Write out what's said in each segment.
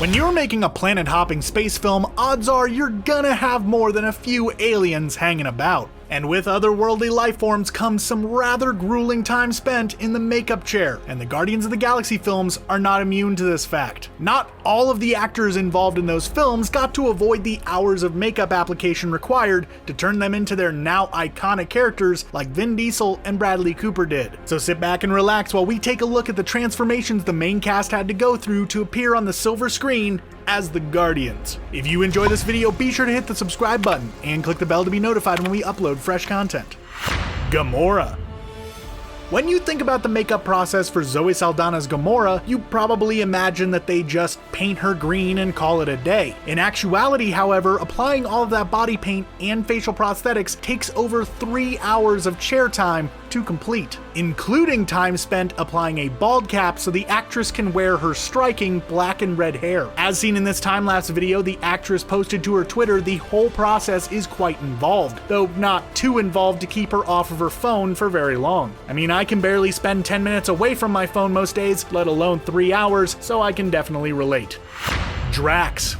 When you're making a planet-hopping space film, odds are you're gonna have more than a few aliens hanging about. And with otherworldly life forms comes some rather grueling time spent in the makeup chair, and the Guardians of the Galaxy films are not immune to this fact. Not all of the actors involved in those films got to avoid the hours of makeup application required to turn them into their now iconic characters like Vin Diesel and Bradley Cooper did. So sit back and relax while we take a look at the transformations the main cast had to go through to appear on the silver screen as the Guardians. If you enjoy this video, be sure to hit the subscribe button and click the bell to be notified when we upload fresh content. Gamora. When you think about the makeup process for Zoe Saldana's Gamora, you probably imagine that they just paint her green and call it a day. In actuality, however, applying all of that body paint and facial prosthetics takes over 3 hours of chair time to complete, including time spent applying a bald cap so the actress can wear her striking black and red hair. As seen in this time-lapse video the actress posted to her Twitter, the whole process is quite involved, though not too involved to keep her off of her phone for very long. I mean, I can barely spend 10 minutes away from my phone most days, let alone 3 hours, so I can definitely relate. Drax.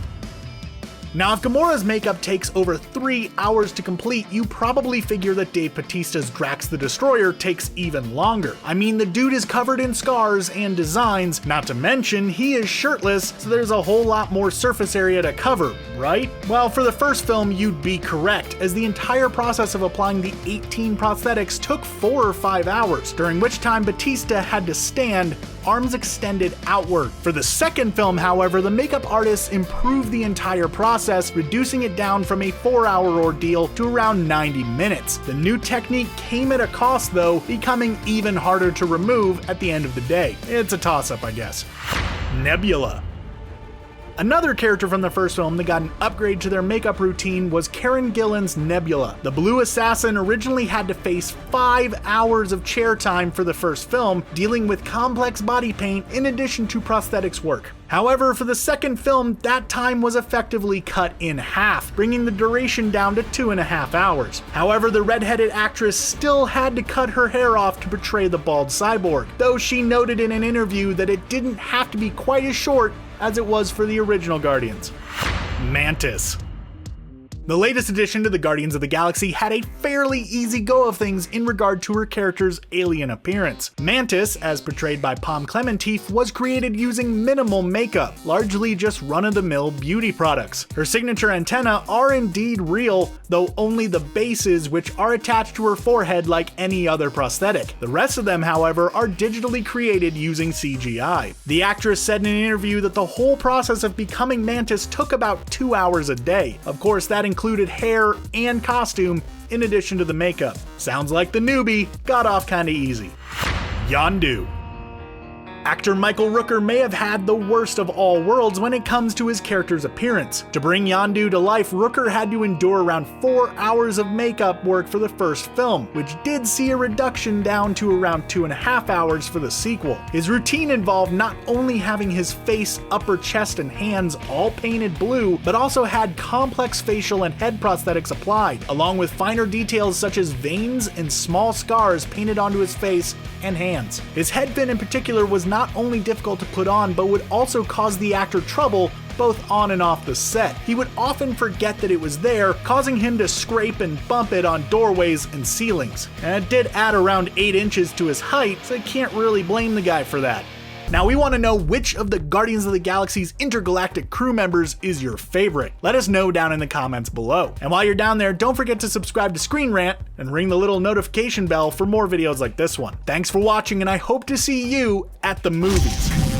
Now, if Gamora's makeup takes over 3 hours to complete, you probably figure that Dave Bautista's Drax the Destroyer takes even longer. I mean, the dude is covered in scars and designs, not to mention he is shirtless, so there's a whole lot more surface area to cover, right? Well, for the first film, you'd be correct, as the entire process of applying the 18 prosthetics took 4 or 5 hours, during which time Bautista had to stand, arms extended outward. For the second film, however, the makeup artists improved the entire process, reducing it down from a 4-hour ordeal to around 90 minutes. The new technique came at a cost though, becoming even harder to remove at the end of the day. It's a toss-up, I guess. Nebula. Another character from the first film that got an upgrade to their makeup routine was Karen Gillan's Nebula. The Blue Assassin originally had to face 5 hours of chair time for the first film, dealing with complex body paint in addition to prosthetics work. However, for the second film, that time was effectively cut in half, bringing the duration down to 2.5 hours. However, the redheaded actress still had to cut her hair off to portray the bald cyborg, though she noted in an interview that it didn't have to be quite as short as it was for the original Guardians. Mantis. The latest addition to the Guardians of the Galaxy had a fairly easy go of things in regard to her character's alien appearance. Mantis, as portrayed by Pom Klementieff, was created using minimal makeup, largely just run-of-the-mill beauty products. Her signature antennae are indeed real, though only the bases, which are attached to her forehead like any other prosthetic. The rest of them, however, are digitally created using CGI. The actress said in an interview that the whole process of becoming Mantis took about 2 hours a day. Of course, that included hair and costume in addition to the makeup. Sounds like the newbie got off kinda easy. Yondu. Actor Michael Rooker may have had the worst of all worlds when it comes to his character's appearance. To bring Yondu to life, Rooker had to endure around 4 hours of makeup work for the first film, which did see a reduction down to around 2.5 hours for the sequel. His routine involved not only having his face, upper chest, and hands all painted blue, but also had complex facial and head prosthetics applied, along with finer details such as veins and small scars painted onto his face and hands. His head fin in particular was not only difficult to put on, but would also cause the actor trouble both on and off the set. He would often forget that it was there, causing him to scrape and bump it on doorways and ceilings. And it did add around 8 inches to his height, so you can't really blame the guy for that. Now we want to know which of the Guardians of the Galaxy's intergalactic crew members is your favorite. Let us know down in the comments below. And while you're down there, don't forget to subscribe to Screen Rant and ring the little notification bell for more videos like this one. Thanks for watching, and I hope to see you at the movies.